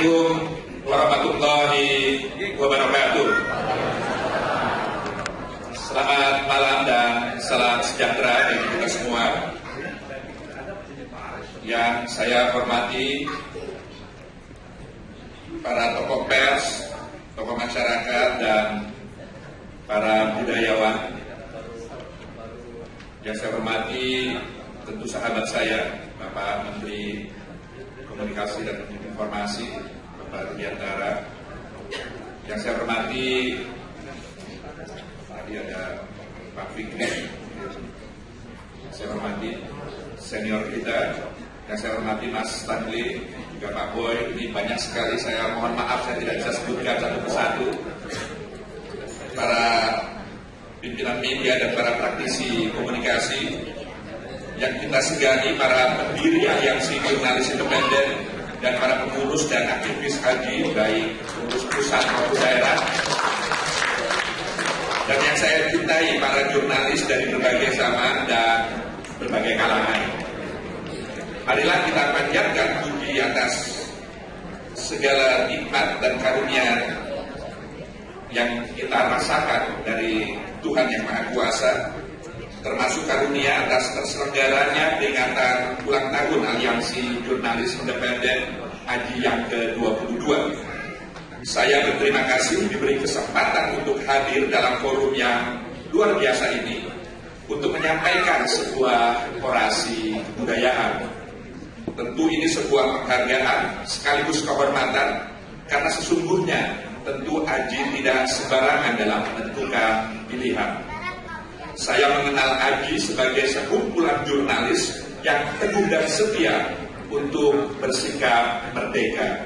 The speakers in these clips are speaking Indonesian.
Assalamualaikum warahmatullahi wabarakatuh. Selamat malam dan salam sejahtera bagi kita semua. Yang saya hormati para tokoh pers, tokoh masyarakat, dan para budayawan. Yang saya hormati tentu sahabat saya, Bapak Menteri Komunikasi dan Informasi, Bapak Rudiantara. Yang saya hormati, tadi ada Pak Fikri. Yang saya hormati senior kita. Yang saya hormati Mas Stanley, juga Pak Boy. Ini banyak sekali, saya mohon maaf saya tidak bisa sebutkan satu persatu. Para pimpinan media dan para praktisi komunikasi yang kita segani, para pendiri aliansi jurnalis independen dan para pengurus dan aktivis haji, baik pengurus pusat maupun daerah. Dan yang saya cintai, para jurnalis dari berbagai zaman dan berbagai kalangan. Marilah kita panjatkan puji atas segala nikmat dan karunia yang kita rasakan dari Tuhan Yang Maha Kuasa, termasuk karunia atas terselenggaranya peringatan ulang tahun Aliansi Jurnalis Independen Haji yang ke-22. Saya berterima kasih diberi kesempatan untuk hadir dalam forum yang luar biasa ini untuk menyampaikan sebuah orasi kebudayaan. Tentu ini sebuah penghargaan sekaligus kehormatan, karena sesungguhnya tentu Aji tidak sembarangan dalam menentukan pilihan. Saya mengenal Aji sebagai sekumpulan jurnalis yang teguh dan setia untuk bersikap merdeka.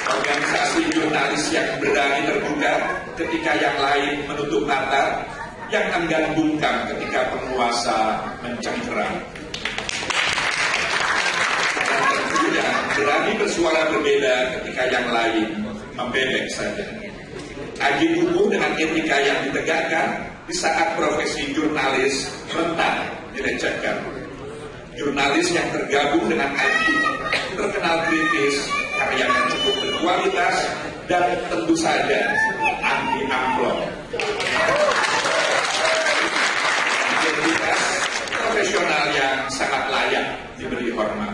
Organisasi jurnalis yang berani terbuka ketika yang lain menutup mata, yang enggan bungkam ketika penguasa mencengkeram. Dan tentunya berani bersuara berbeda ketika yang lain membebek saja. Aji tumbuh dengan etika yang ditegakkan di saat profesi jurnalis rentan dilecehkan. Jurnalis yang tergabung dengan Aji terkenal kritis, karyanya cukup berkualitas, dan tentu saja anti amplop. Integritas profesional yang sangat layak diberi hormat.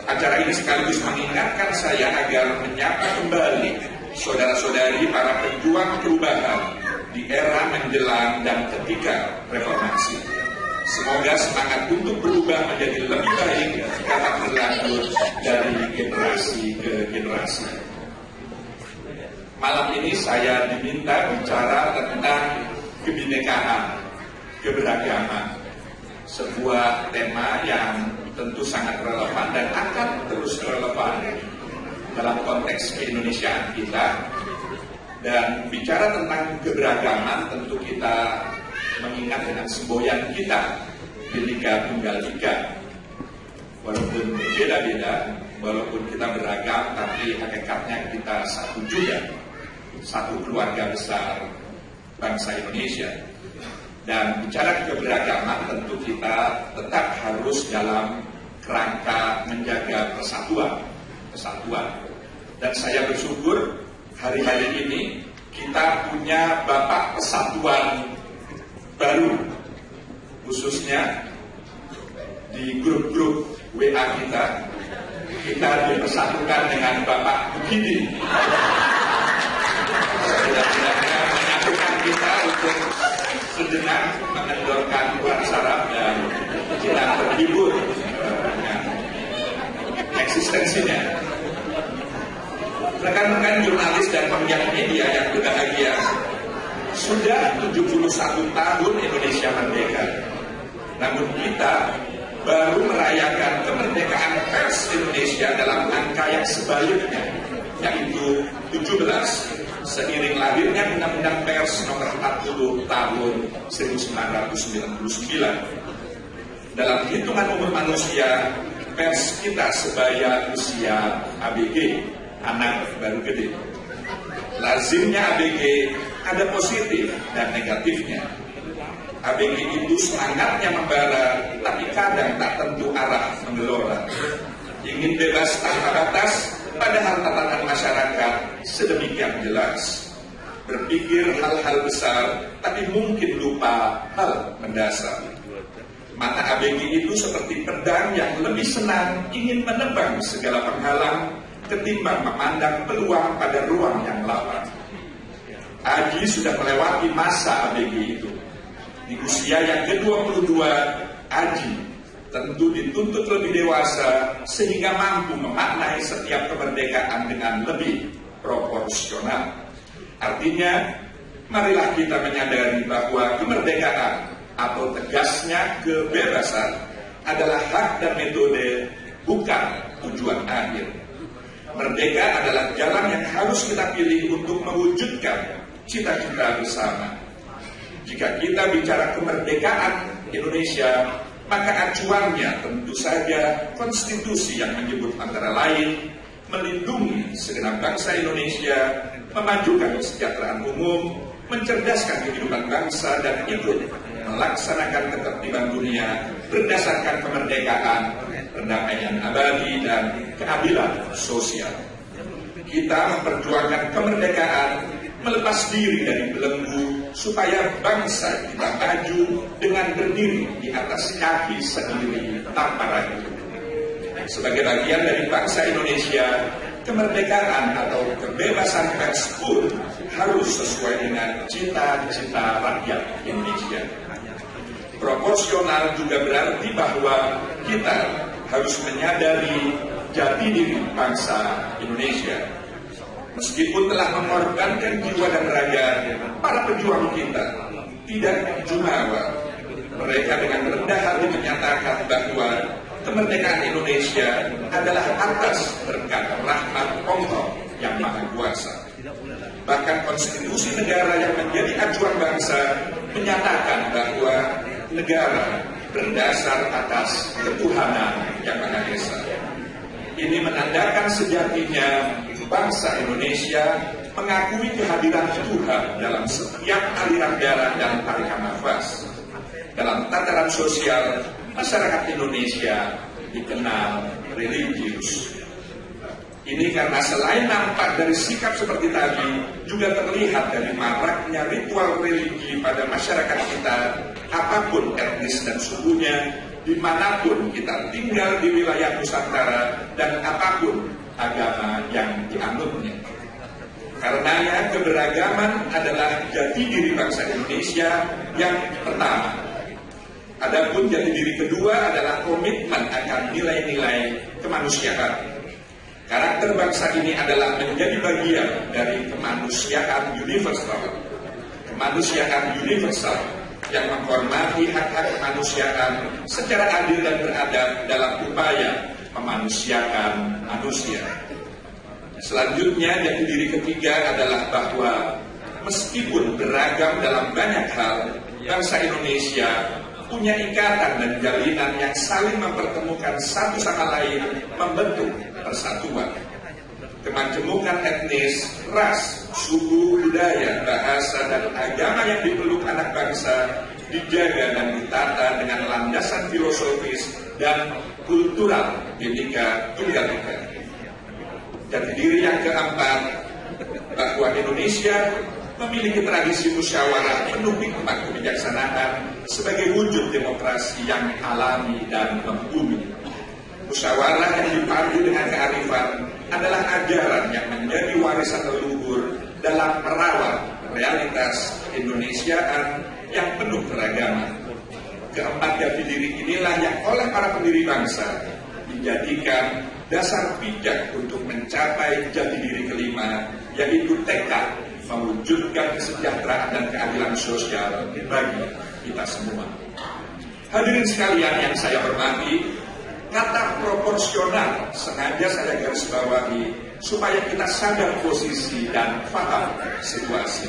Acara ini sekaligus mengingatkan saya agar menyapa kembali saudara-saudari para pejuang perubahan di era menjelang dan ketika reformasi. Semoga semangat untuk berubah menjadi lebih baik dapat berlanjut dari generasi ke generasi. Malam ini saya diminta bicara tentang kebinekaan, keberagaman, sebuah tema yang tentu sangat relevan dan akan terus relevan dalam konteks keindonesiaan kita. Dan bicara tentang keberagaman, tentu kita mengingat dengan semboyan kita Bhinneka Tunggal Ika. Walaupun berbeda-beda, walaupun kita beragam, tapi hakikatnya kita satu juga, satu keluarga besar bangsa Indonesia. Dan bicara keberagaman, tentu kita tetap harus dalam kerangka menjaga persatuan. Dan saya bersyukur hari-hari ini kita punya Bapak Persatuan baru, khususnya di grup-grup WA kita dipersatukan dengan Bapak Bukidi. Tidak-tidaknya menyatukan kita untuk sejenak mengendorkan uang saraf dan kita terhibur dengan eksistensinya. Rekan-rekan jurnalis dan penggiat media yang berbahagia, sudah 71 tahun Indonesia merdeka. Namun kita baru merayakan kemerdekaan pers Indonesia dalam angka yang sebaliknya, yaitu 17, seiring lahirnya Undang-Undang Pers nomor 40 tahun 1999. Dalam hitungan umur manusia, pers kita sebaya usia ABG, anak baru gede. Lazimnya ABG ada positif dan negatifnya. ABG itu semangatnya membara, tapi kadang tak tentu arah menggelora. Ingin bebas tanpa batas, padahal tatanan masyarakat sedemikian jelas. Berpikir hal-hal besar, tapi mungkin lupa hal mendasar. Mata ABG itu seperti pedang yang lebih senang ingin menebang segala penghalang ketimbang memandang peluang pada ruang yang lapang. Aji sudah melewati masa ABG itu. Di usia yang ke-22, Aji tentu dituntut lebih dewasa sehingga mampu memaknai setiap kemerdekaan dengan lebih proporsional. Artinya, marilah kita menyadari bahwa kemerdekaan atau tegasnya kebebasan adalah hak dan metode, bukan tujuan akhir. Merdeka adalah jalan yang harus kita pilih untuk mewujudkan cita-cita bersama. Jika kita bicara kemerdekaan Indonesia, maka acuannya tentu saja konstitusi yang menyebut antara lain melindungi segenap bangsa Indonesia, memajukan kesejahteraan umum, mencerdaskan kehidupan bangsa, dan ikut melaksanakan ketertiban dunia berdasarkan kemerdekaan, perdamaian abadi, dan keadilan sosial. Kita memperjuangkan kemerdekaan, melepas diri dari belenggu, supaya bangsa kita maju dengan berdiri di atas kaki sendiri tanpa ragu. Sebagai bagian dari bangsa Indonesia, kemerdekaan atau kebebasan pers pun harus sesuai dengan cita-cita rakyat Indonesia. Proporsional juga berarti bahwa kita harus menyadari jati diri bangsa Indonesia. Meskipun telah mengorbankan jiwa dan raga, para pejuang kita tidak jumawa. Mereka dengan rendah hati menyatakan bahwa kemerdekaan Indonesia adalah atas berkat rahmat Allah yang Maha Kuasa. Bahkan konstitusi negara yang menjadi acuan bangsa menyatakan bahwa negara berdasar atas ketuhanan yang Maha Esa. Ini menandakan sejatinya bangsa Indonesia mengakui kehadiran Tuhan dalam setiap aliran darah dan tarikan nafas. Dalam tataran sosial, masyarakat Indonesia dikenal religius. Ini karena selain nampak dari sikap seperti tadi, juga terlihat dari maraknya ritual religi pada masyarakat kita, apapun etnis dan sukunya, dimanapun kita tinggal di wilayah Nusantara, dan apapun agama yang dianutnya. Karenanya keberagaman adalah jati diri bangsa Indonesia yang pertama. Adapun jati diri kedua adalah komitmen akan nilai-nilai kemanusiaan. Karakter bangsa ini adalah menjadi bagian dari kemanusiaan universal. Kemanusiaan universal yang menghormati hak-hak kemanusiaan secara adil dan beradab dalam upaya memanusiakan manusia. Selanjutnya, jati diri ketiga adalah bahwa meskipun beragam dalam banyak hal, bangsa Indonesia punya ikatan dan jalinan yang saling mempertemukan satu sama lain, membentuk persatuan. Kemajemukan etnis, ras, suku, budaya, bahasa, dan agama yang dipeluk anak bangsa dijaga dan ditata dengan landasan filosofis dan kultural Bhinneka Tunggal Ika. Jati diri yang keempat, bahwa Indonesia memiliki tradisi musyawarah penuh hikmat kebijaksanaan sebagai wujud demokrasi yang alami dan membumi. Musyawarah yang dipandu dengan kearifan adalah ajaran yang menjadi warisan leluhur dalam merawat realitas Indonesiaan yang penuh keragaman. Keempat jati diri inilah yang oleh para pendiri bangsa dijadikan dasar pijak untuk mencapai jati diri kelima, yaitu tekad mewujudkan kesejahteraan dan keadilan sosial bagi kita semua. Hadirin sekalian yang saya hormati, kata proporsional sengaja saya garis bawahi supaya kita sadar posisi dan paham situasi.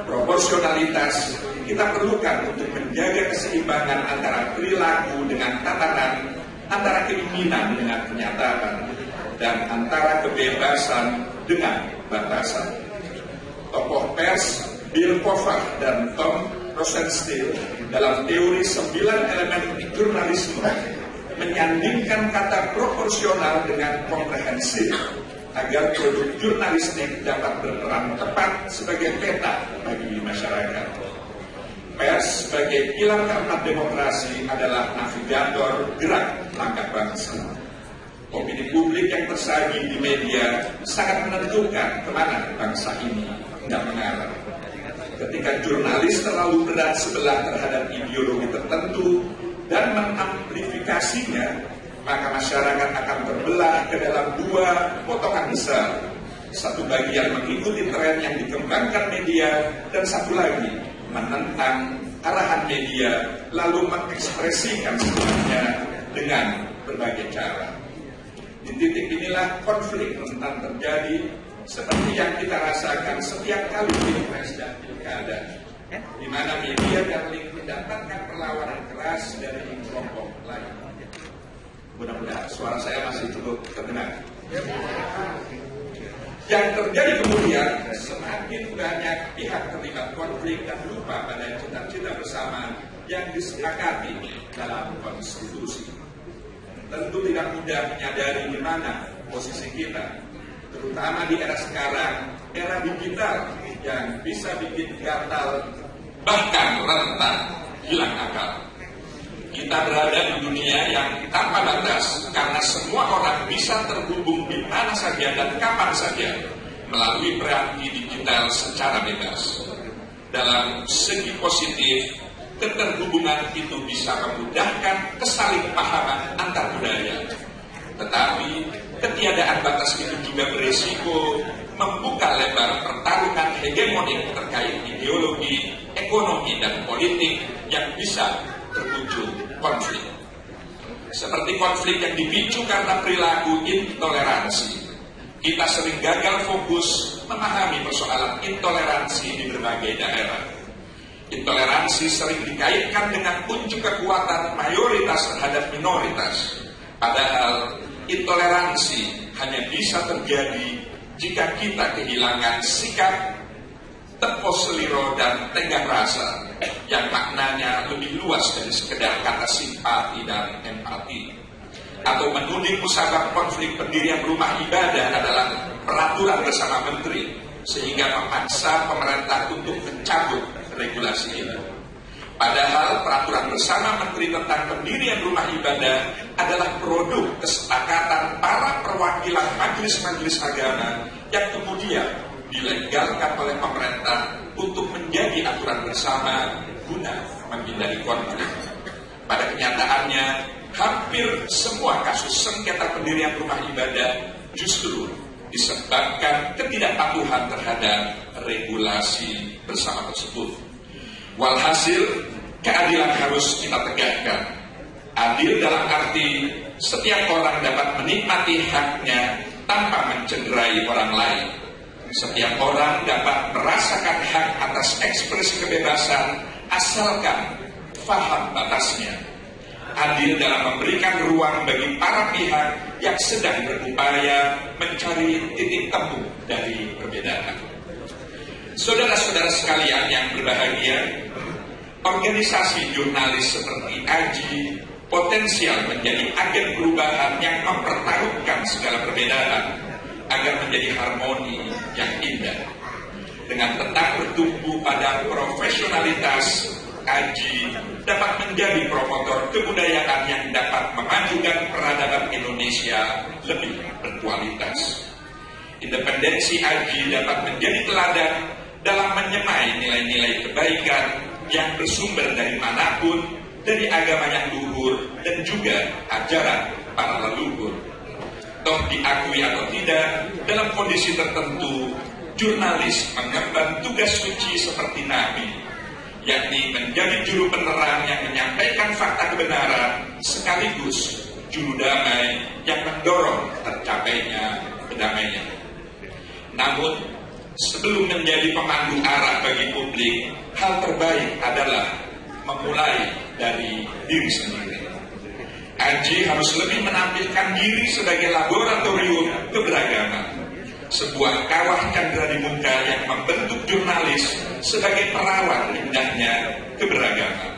Proporsionalitas kita perlukan untuk menjaga keseimbangan antara perilaku dengan tatanan, antara keinginan dengan kenyataan, dan antara kebebasan dengan batasan. Tokoh pers Bill Kovac dan Tom Rosenstiel dalam teori 9 elemen jurnalisme menyandingkan kata proporsional dengan komprehensif agar produk jurnalistik dapat berperan tepat sebagai peta bagi masyarakat. Pers sebagai pilar keempat demokrasi adalah navigator gerak langkah bangsa. Opini publik yang tersaji di media sangat menentukan kemana bangsa ini hendak mengarah. Ketika jurnalis terlalu berat sebelah terhadap ideologi tertentu dan mengamplifikasinya, maka masyarakat akan terbelah ke dalam dua potongan besar. Satu bagian mengikuti tren yang dikembangkan media, dan satu lagi menentang arahan media, lalu mengekspresikan semuanya dengan berbagai cara. Di titik inilah konflik rentan terjadi, seperti yang kita rasakan setiap kali pilpres dan pilkada, di mana media dan link mendapatkan perlawanan keras dari kelompok lain. Mudah-mudahan suara saya masih cukup terdengar. Yang terjadi kemudian, semakin banyak pihak terlibat konflik dan lupa pada cita-cita bersama yang disepakati dalam konstitusi. Tentu tidak mudah menyadari di mana posisi kita, terutama di era sekarang, era digital yang bisa bikin gatal, bahkan rentan hilang akal. Kita berada di dunia yang tanpa batas karena semua orang bisa terhubung di mana saja dan kapan saja melalui perangkat digital secara bebas. Dalam segi positif, keterhubungan itu bisa memudahkan kesalahpahaman antar budaya. Tetapi ketiadaan batas itu juga berisiko membuka lebar pertarungan hegemonik terkait ideologi, ekonomi, dan politik yang bisa berujung konflik. Seperti konflik yang dipicu karena perilaku intoleransi. Kita sering gagal fokus memahami persoalan intoleransi di berbagai daerah. Intoleransi sering dikaitkan dengan unjuk kekuatan mayoritas terhadap minoritas. Padahal intoleransi hanya bisa terjadi jika kita kehilangan sikap tepos seliro dan tenggang rasa yang maknanya lebih luas dari sekedar kata simpati dan empati. Atau menuding musabab konflik pendirian rumah ibadah adalah peraturan bersama menteri, sehingga memaksa pemerintah untuk mencabut regulasi ini. Padahal peraturan bersama menteri tentang pendirian rumah ibadah adalah produk kesepakatan para perwakilan majelis-majelis agama yang kemudian dilegalkan oleh pemerintah untuk menjadi aturan bersama guna menghindari konflik. Pada kenyataannya, hampir semua kasus sengketa pendirian rumah ibadah justru disebabkan ketidakpatuhan terhadap regulasi bersama tersebut. Walhasil, keadilan harus kita tegakkan. Adil dalam arti setiap orang dapat menikmati haknya tanpa mencederai orang lain. Setiap orang dapat merasakan hak atas ekspresi kebebasan asalkan faham batasnya. Adil dalam memberikan ruang bagi para pihak yang sedang berupaya mencari titik temu dari perbedaan. Saudara-saudara sekalian yang berbahagia, organisasi jurnalis seperti AJI potensial menjadi agen perubahan yang mempertaruhkan segala perbedaan agar menjadi harmoni yang indah. Dengan tetap bertumbuh pada profesionalitas, AJI dapat menjadi promotor kebudayaan yang dapat memajukan peradaban Indonesia lebih berkualitas. Independensi AJI dapat menjadi teladan dalam menyemai nilai-nilai kebaikan yang bersumber dari manapun, dari agama yang luhur dan juga ajaran para leluhur. Toh diakui atau tidak, dalam kondisi tertentu, jurnalis mengemban tugas suci seperti Nabi, yakni menjadi juru penerang yang menyampaikan fakta kebenaran sekaligus juru damai yang mendorong tercapainya kedamaian. Namun, sebelum menjadi pemandu arah bagi publik, hal terbaik adalah memulai dari diri sendiri. AJI harus lebih menampilkan diri sebagai laboratorium keberagaman. sebuah kawah candra di muka yang membentuk jurnalis sebagai perawat indahnya keberagaman.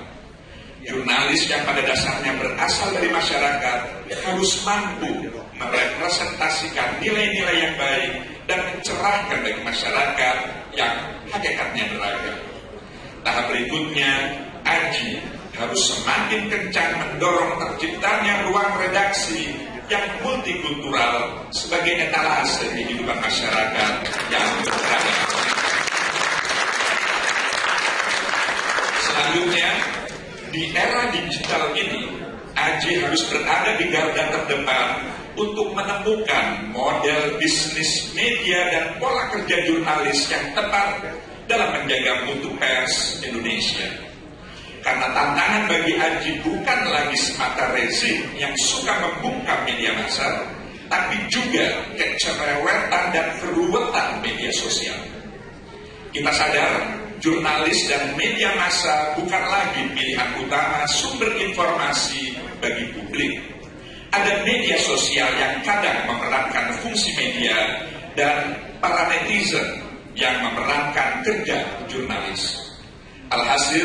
Jurnalis yang pada dasarnya berasal dari masyarakat harus mampu merepresentasikan nilai-nilai yang baik dan mencerahkan bagi masyarakat yang hakikatnya beragam. Tahap berikutnya, AJI harus semakin kencang mendorong terciptanya ruang redaksi yang multikultural sebagai etalase kehidupan masyarakat yang beragam. Selanjutnya, di era digital ini, AJI harus berada di garda terdepan untuk menemukan model bisnis media dan pola kerja jurnalis yang tepat dalam menjaga mutu pers Indonesia. Karena tantangan bagi AJI bukan lagi semata rezim yang suka membungkam media massa, tapi juga kecerewetan dan keruwetan media sosial. Kita sadar, jurnalis dan media massa bukan lagi pilihan utama sumber informasi bagi publik. Ada media sosial yang kadang memerankan fungsi media dan para netizen yang memerankan kerja jurnalis. Alhasil,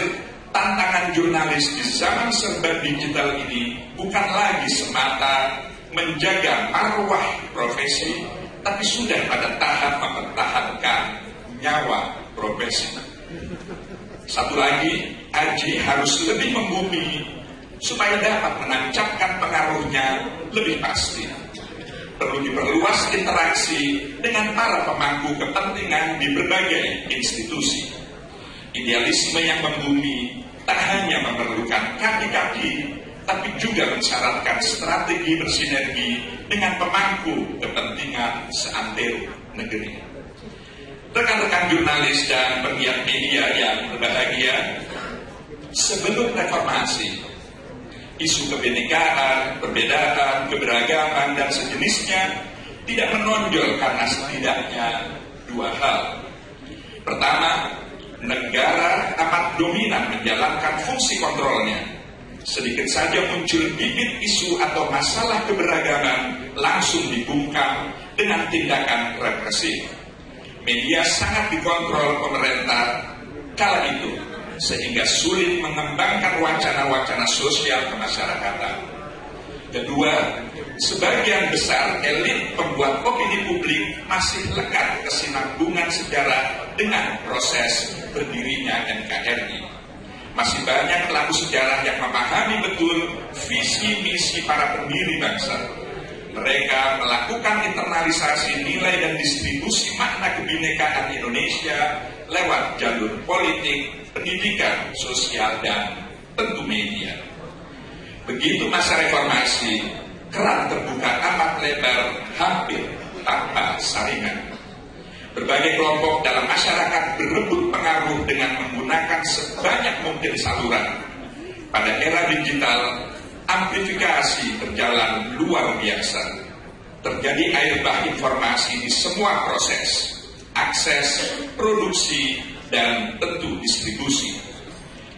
tantangan jurnalis di zaman serba digital ini bukan lagi semata menjaga marwah profesi, tapi sudah pada tahap mempertahankan nyawa profesi. Satu lagi, AJI harus lebih membumi supaya dapat menancapkan pengaruhnya lebih pasti. Perlu diperluas interaksi dengan para pemangku kepentingan di berbagai institusi. Idealisme yang membumi tak hanya memerlukan kaki-kaki, tapi juga mensyaratkan strategi bersinergi dengan pemangku kepentingan seantero negeri. Rekan-rekan jurnalis dan pegiat media yang berbahagia, sebelum reformasi, isu kebinekaan, perbedaan, keberagaman, dan sejenisnya tidak menonjol karena setidaknya dua hal. Pertama, negara amat dominan menjalankan fungsi kontrolnya. Sedikit saja muncul bibit isu atau masalah keberagaman langsung dibungkam dengan tindakan represif. Media sangat dikontrol pemerintah kala itu, sehingga sulit mengembangkan wacana-wacana sosial kemasyarakatan. Kedua, sebagian besar elit pembuat opini publik masih lekat kesinambungan sejarah dengan proses berdirinya NKRI. Masih banyak pelaku sejarah yang memahami betul visi misi para pendiri bangsa. Mereka melakukan internalisasi nilai dan distribusi makna kebinekaan Indonesia lewat jalur politik, pendidikan, sosial, dan tentu media. Begitu masa reformasi, keran terbuka amat lebar, hampir tanpa saringan. Berbagai kelompok dalam masyarakat berebut pengaruh dengan menggunakan sebanyak mungkin saluran. Pada era digital, amplifikasi berjalan luar biasa. Terjadi air bah informasi di semua proses, akses, produksi, dan tentu distribusi.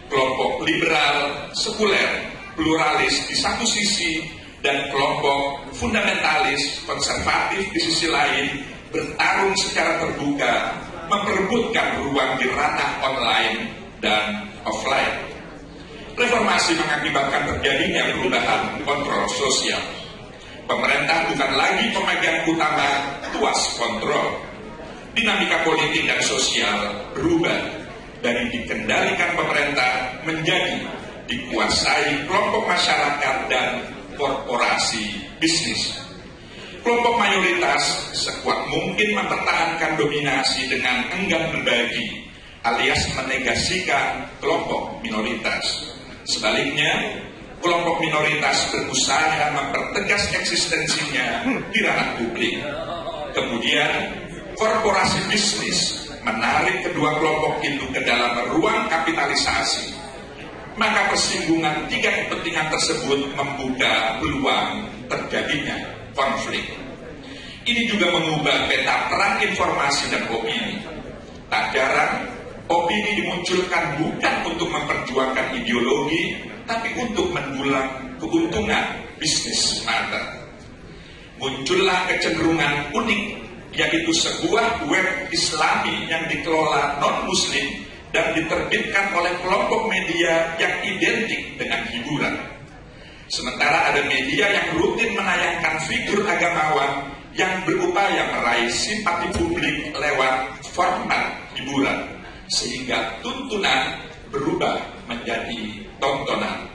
Kelompok liberal, sekuler, pluralis di satu sisi, dan kelompok fundamentalis, konservatif di sisi lain, bertarung secara terbuka, memperebutkan ruang di ranah online dan offline. Reformasi mengakibatkan terjadinya perubahan kontrol sosial. Pemerintah bukan lagi pemegang utama tuas kontrol. Dinamika politik dan sosial berubah dari dikendalikan pemerintah menjadi dikuasai kelompok masyarakat dan korporasi bisnis. Kelompok mayoritas sekuat mungkin mempertahankan dominasi dengan enggan berbagi, alias menegasikan kelompok minoritas. Sebaliknya, kelompok minoritas berusaha mempertegas eksistensinya di ranah publik. Kemudian, korporasi bisnis menarik kedua kelompok itu ke dalam ruang kapitalisasi. Maka persinggungan tiga kepentingan tersebut membuka peluang terjadinya konflik. Ini juga mengubah peta perang informasi dan opini. Tak jarang, opini dimunculkan bukan untuk memperjuangkan ideologi, tapi untuk mendulang keuntungan bisnis semata. Muncullah kecenderungan unik yaitu sebuah web Islami yang dikelola non-Muslim dan diterbitkan oleh kelompok media yang identik dengan hiburan. Sementara ada media yang rutin menayangkan figur agamawan yang berupaya meraih simpati publik lewat format hiburan, sehingga tuntunan berubah menjadi tontonan.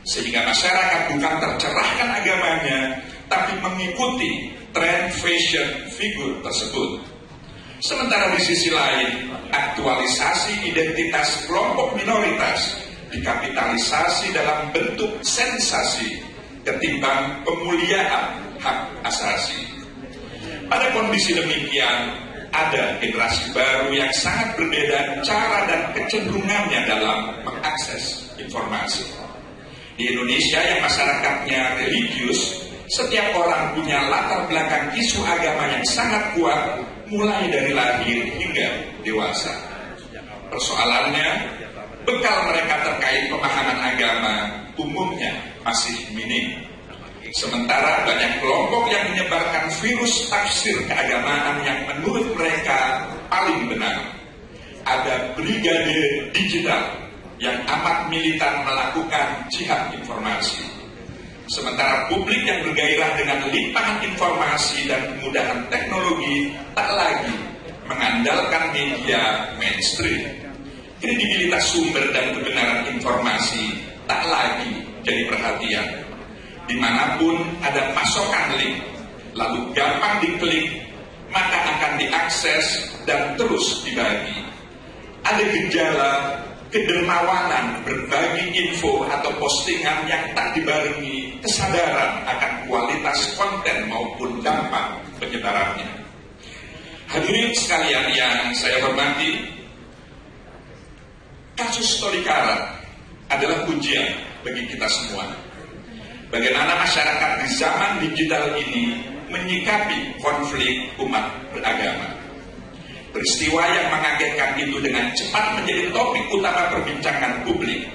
Sehingga masyarakat bukan tercerahkan agamanya, tapi mengikuti tren fashion figur tersebut. Sementara di sisi lain, aktualisasi identitas kelompok minoritas dikapitalisasi dalam bentuk sensasi ketimbang pemuliaan hak asasi. Pada kondisi demikian, ada generasi baru yang sangat berbeda cara dan kecenderungannya dalam mengakses informasi. Di Indonesia yang masyarakatnya religius, setiap orang punya latar belakang isu agama yang sangat kuat mulai dari lahir hingga dewasa. Persoalannya, bekal mereka terkait pemahaman agama umumnya masih minim. Sementara banyak kelompok yang menyebarkan virus tafsir keagamaan yang menurut mereka paling benar. Ada brigade digital yang amat militan melakukan jihad informasi. Sementara publik yang bergairah dengan limpahan informasi dan kemudahan teknologi tak lagi mengandalkan media mainstream. Kredibilitas sumber dan kebenaran informasi tak lagi jadi perhatian. Dimanapun ada pasokan link, lalu gampang diklik, maka akan diakses dan terus dibagi. Ada gejala kedermawanan berbagi info atau postingan yang tak dibarengi kesadaran akan kualitas konten maupun dampak penyebarannya. Hadirin sekalian yang saya hormati, kasus Tolikara adalah ujian bagi kita semua. Bagaimana masyarakat di zaman digital ini menyikapi konflik umat beragama. Peristiwa yang mengagetkan itu dengan cepat menjadi topik utama perbincangan publik.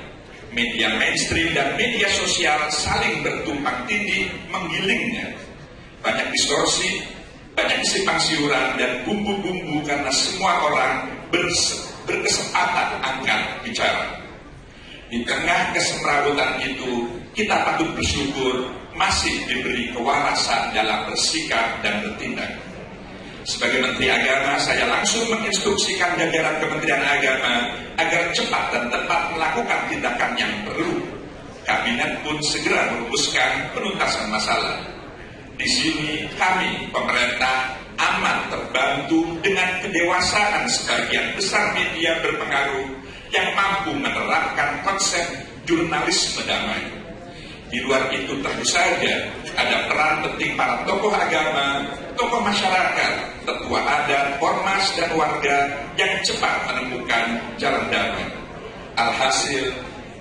Media mainstream dan media sosial saling bertumpang tindih menggilingnya. Banyak distorsi, banyak simpang siuran dan bumbu-bumbu karena semua orang berkesempatan angkat bicara. Di tengah kesemrawutan itu, kita patut bersyukur masih diberi kewarasan dalam bersikap dan bertindak. Sebagai Menteri Agama, saya langsung menginstruksikan jajaran Kementerian Agama agar cepat dan tepat melakukan tindakan yang perlu. Kabinet pun segera merumuskan penuntasan masalah. Di sini kami, pemerintah, amat terbantu dengan kedewasaan sebagian besar media berpengaruh yang mampu menerapkan konsep jurnalisme damai. Di luar itu tentu saja ada peran penting para tokoh agama, tokoh masyarakat, tetua adat, ormas, dan warga yang cepat menemukan jalan damai. Alhasil,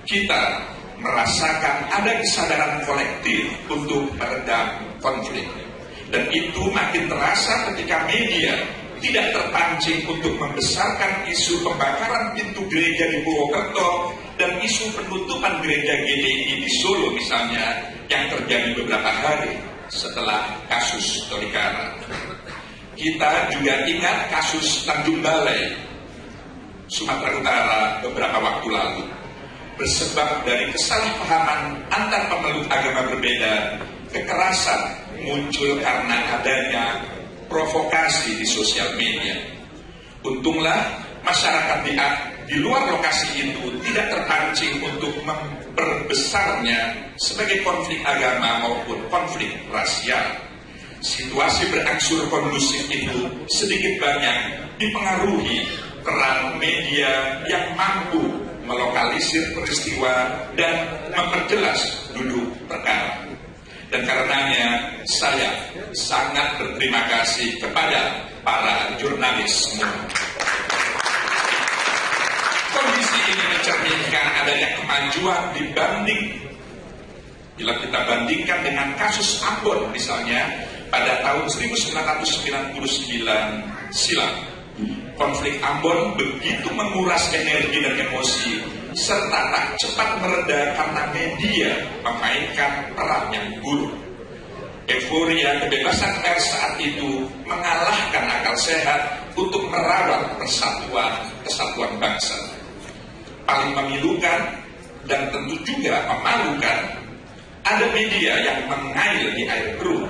kita merasakan ada kesadaran kolektif untuk meredam konflik. Dan itu makin terasa ketika media tidak terpancing untuk membesarkan isu pembakaran pintu gereja di Purwokerto dan isu penutupan gereja GDI di Solo misalnya yang terjadi beberapa hari setelah kasus Tolikara. Kita juga ingat kasus Tanjung Balai, Sumatera Utara beberapa waktu lalu. Bersebab dari kesalahpahaman antar pemeluk agama berbeda, kekerasan muncul karena adanya provokasi di sosial media. Untunglah masyarakat di luar lokasi itu tidak terpancing untuk memperbesarnya sebagai konflik agama maupun konflik rasial. Situasi berangsur kondusif itu sedikit banyak dipengaruhi peran media yang mampu melokalisir peristiwa dan memperjelas duduk perkara. Dan karenanya saya sangat berterima kasih kepada para jurnalis semua. Kondisi ini mencerminkan adanya kemajuan bila kita bandingkan dengan kasus Ambon misalnya pada tahun 1999 silam. Konflik Ambon begitu menguras energi dan emosi serta tak cepat mereda karena media memainkan peran yang buruk. Euforia kebebasan pers saat itu mengalahkan akal sehat untuk merawat kesatuan bangsa. Paling memilukan dan tentu juga memalukan, ada media yang mengail di air keruh.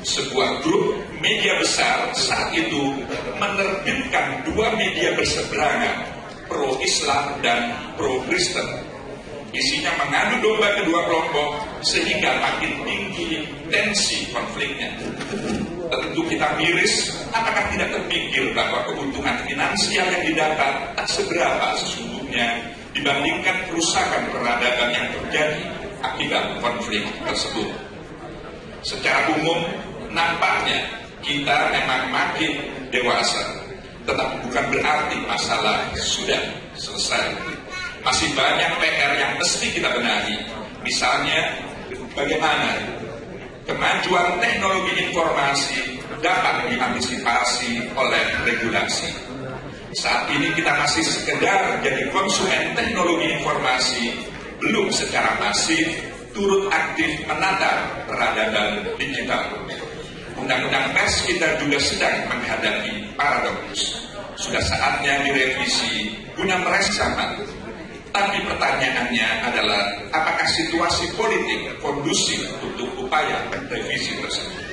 Sebuah grup media besar saat itu menerbitkan dua media berseberangan, pro-Islam dan pro-Kristen. Isinya mengadu domba kedua kelompok sehingga makin tinggi tensi konfliknya. Tentu kita miris, apakah tidak terpikir bahwa keuntungan finansial yang didapat tak seberapa sesungguhnya dibandingkan kerusakan peradaban yang terjadi akibat konflik tersebut. Secara umum, nampaknya kita memang makin dewasa, tetapi bukan berarti masalah sudah selesai. Masih banyak PR yang mesti kita benahi. Misalnya, bagaimana kemajuan teknologi informasi dapat diantisipasi oleh regulasi. Saat ini kita masih sekedar jadi konsumen teknologi informasi, belum secara masif turut aktif menata peradaban digital. Undang-undang pers kita juga sedang menghadapi paradoks. Sudah saatnya direvisi guna meraih zaman. Tapi pertanyaannya adalah, apakah situasi politik kondusif untuk upaya revisi tersebut?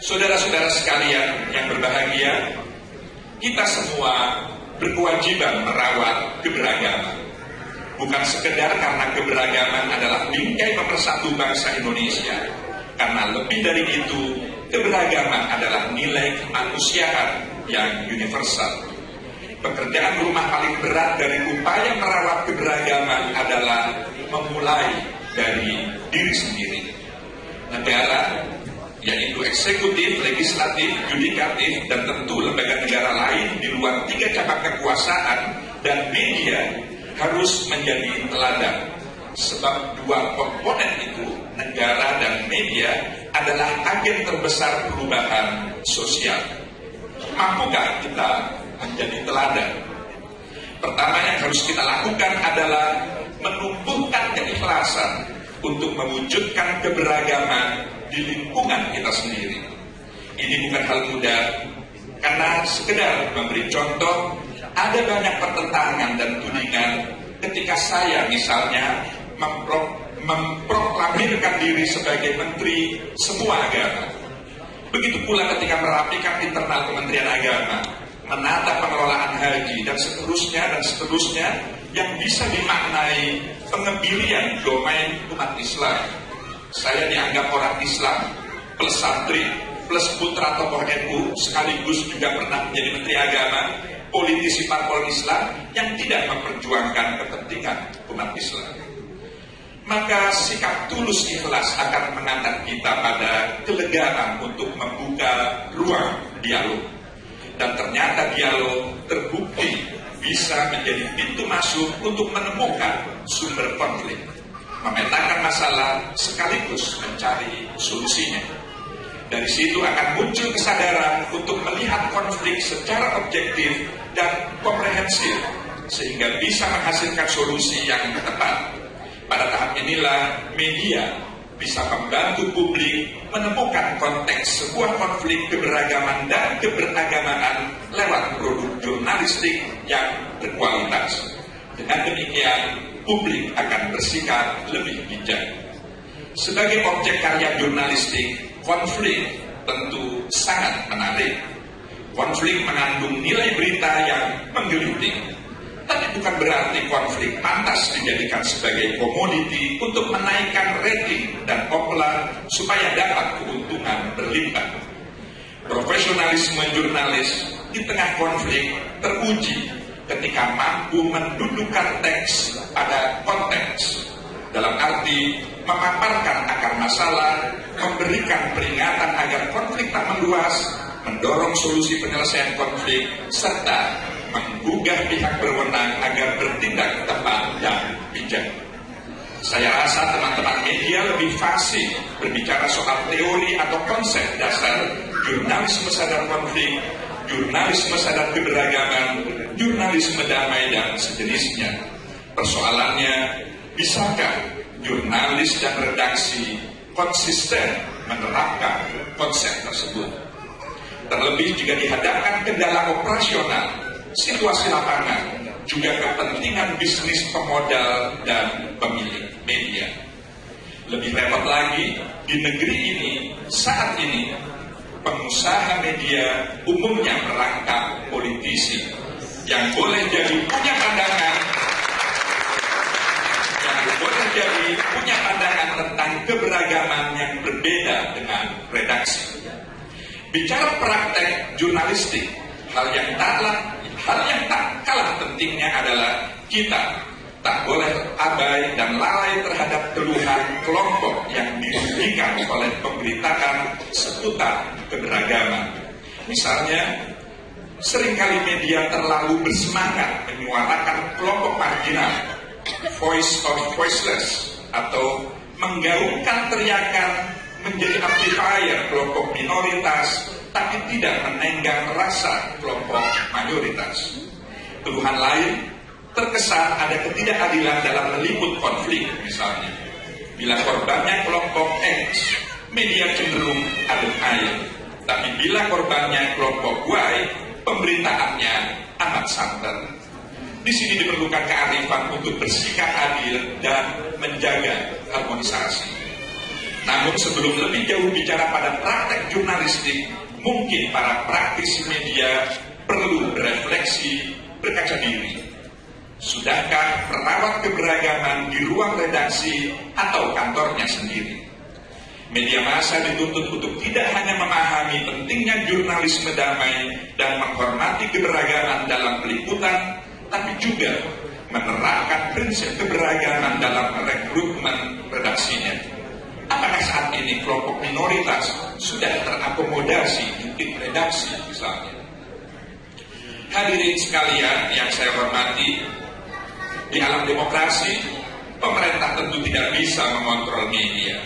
Saudara-saudara sekalian yang berbahagia, kita semua berkewajiban merawat keberagaman. Bukan sekedar karena keberagaman adalah bingkai pemersatu bangsa Indonesia. Karena lebih dari itu, keberagaman adalah nilai kemanusiaan yang universal. Pekerjaan rumah paling berat dari upaya merawat keberagaman adalah memulai dari diri sendiri. Negara, yaitu eksekutif, legislatif, yudikatif, dan tentu lembaga negara lain di luar 3 cabang kekuasaan dan media harus menjadi teladan. Sebab dua komponen itu, negara dan media, adalah agen terbesar perubahan sosial. Mampukah kita menjadi teladan? Pertama yang harus kita lakukan adalah menumbuhkan keikhlasan untuk mewujudkan keberagaman di lingkungan kita sendiri. Ini bukan hal mudah, karena sekedar memberi contoh, ada banyak pertentangan dan tudingan ketika saya misalnya memproklamirkan diri sebagai menteri semua agama. Begitu pula ketika merapikan internal Kementerian Agama, menata pengelolaan haji, dan seterusnya yang bisa dimaknai pengebilian domain umat Islam. Saya dianggap orang Islam plus santri plus putra tokoh NU, sekaligus juga pernah menjadi menteri agama, politisi parpol Islam yang tidak memperjuangkan kepentingan umat Islam. Maka sikap tulus ikhlas akan mengantar kita pada kelegaan untuk membuka ruang dialog. Dan ternyata dialog terbukti bisa menjadi pintu masuk untuk menemukan sumber konflik, memetakan masalah sekaligus mencari solusinya. Dari situ akan muncul kesadaran untuk melihat konflik secara objektif dan komprehensif, sehingga bisa menghasilkan solusi yang tepat. Pada tahap inilah media bisa membantu publik menemukan konteks sebuah konflik keberagaman dan keberagamaan lewat produk jurnalistik yang berkualitas. Dengan demikian, publik akan bersikap lebih bijak. Sebagai objek karya jurnalistik, konflik tentu sangat menarik. Konflik mengandung nilai berita yang menggelitik. Tapi bukan berarti konflik pantas dijadikan sebagai komoditi untuk menaikkan rating dan populer supaya dapat keuntungan berlimpah. Profesionalisme jurnalis di tengah konflik teruji ketika mampu mendudukan teks pada konteks, dalam arti memaparkan akar masalah, memberikan peringatan agar konflik tak meluas, mendorong solusi penyelesaian konflik, serta menggugah pihak berwenang agar bertindak tepat dan bijak. Saya rasa teman-teman media lebih fasih berbicara soal teori atau konsep dasar jurnalisme sadar konflik, jurnalisme sadar keberagaman, jurnalisme damai, dan sejenisnya. Persoalannya, bisakah jurnalis dan redaksi konsisten menerapkan konsep tersebut. Terlebih jika dihadapkan kendala operasional, situasi lapangan, juga kepentingan bisnis pemodal dan pemilik media. Lebih repot lagi, di negeri ini, saat ini, pengusaha media umumnya merangkap politisi yang boleh jadi punya pandangan tentang keberagaman yang berbeda dengan redaksi. Bicara praktek jurnalistik, hal yang tak kalah pentingnya adalah kita tak boleh abai dan lalai terhadap keluhan kelompok yang dirugikan oleh pemberitaan seputar keberagaman. Misalnya, seringkali media terlalu bersemangat menyuarakan kelompok marginal, voice of voiceless, atau menggaungkan teriakan menjadi amplifier kelompok minoritas, tapi tidak menenggang rasa kelompok mayoritas. Keluhan lain terkesan ada ketidakadilan dalam meliput konflik, misalnya. Bila korbannya kelompok X, media cenderung adem ayem. Tapi bila korbannya kelompok Y, pemberitaannya amat santer. Di sini diperlukan kearifan untuk bersikap adil dan menjaga harmonisasi. Namun sebelum lebih jauh bicara pada praktek jurnalistik, mungkin para praktisi media perlu berefleksi, berkaca diri. Sudahkah merawat keberagaman di ruang redaksi atau kantornya sendiri? Media massa dituntut untuk tidak hanya memahami pentingnya jurnalisme damai dan menghormati keberagaman dalam peliputan, tapi juga menerapkan prinsip keberagaman dalam rekrutmen redaksinya. Apakah saat ini kelompok minoritas sudah terakomodasi di tim redaksi misalnya? Hadirin sekalian yang saya hormati, di alam demokrasi, pemerintah tentu tidak bisa mengontrol media.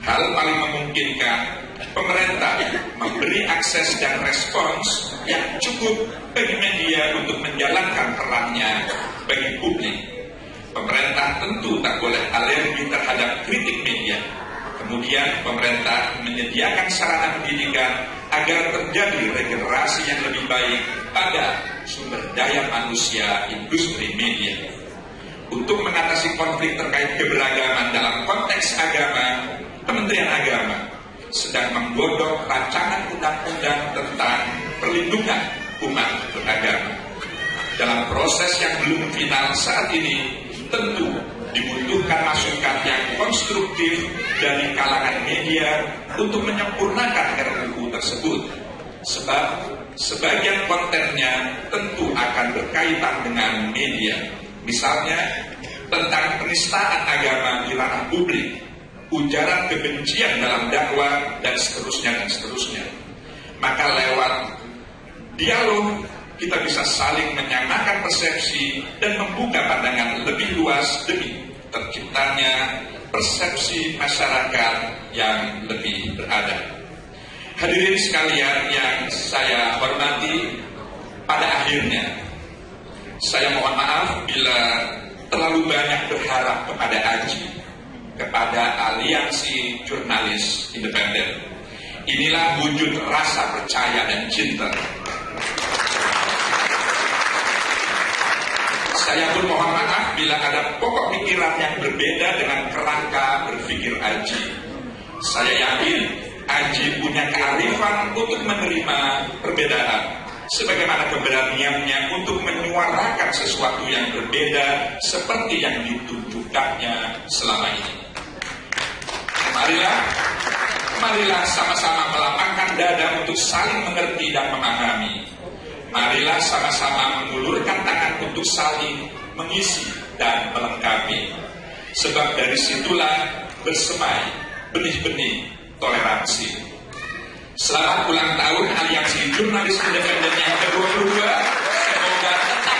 Hal paling memungkinkan, pemerintah memberi akses dan respons yang cukup bagi media untuk menjalankan perannya bagi publik. Pemerintah tentu tak boleh alergi terhadap kritik media. Kemudian pemerintah menyediakan sarana pendidikan agar terjadi regenerasi yang lebih baik pada sumber daya manusia industri media. Untuk mengatasi konflik terkait keberagaman dalam konteks agama, Kementerian Agama sedang menggodok rancangan undang-undang tentang perlindungan umat beragama. Dalam proses yang belum final saat ini, tentu dibutuhkan masukan yang konstruktif dari kalangan media untuk menyempurnakan RUU tersebut. Sebab sebagian kontennya tentu akan berkaitan dengan media. Misalnya tentang penistaan agama di ranah publik, ujaran kebencian dalam dakwah, dan seterusnya. Maka lewat dialog kita bisa saling menyamakan persepsi dan membuka pandangan lebih luas demi terciptanya persepsi masyarakat yang lebih beradab. Hadirin sekalian yang saya hormati, pada akhirnya saya mohon maaf bila terlalu banyak berharap kepada AJI, kepada Aliansi Jurnalis Independen. Inilah wujud rasa percaya dan cinta. Saya pun mohon maaf bila ada pokok pikiran yang berbeda dengan kerangka berpikir AJI. Saya yakin AJI punya kearifan untuk menerima perbedaan, sebagaimana keberaniannya untuk menyuarakan sesuatu yang berbeda seperti yang ditunjukkannya selama ini. Marilah sama-sama melapangkan dada untuk saling mengerti dan memahami. Marilah sama-sama mengulurkan tangan untuk saling mengisi dan melengkapi. Sebab dari situlah bersemai benih-benih toleransi. Selamat ulang tahun Aliansi Jurnalis Independen yang ke-22. Semoga tetap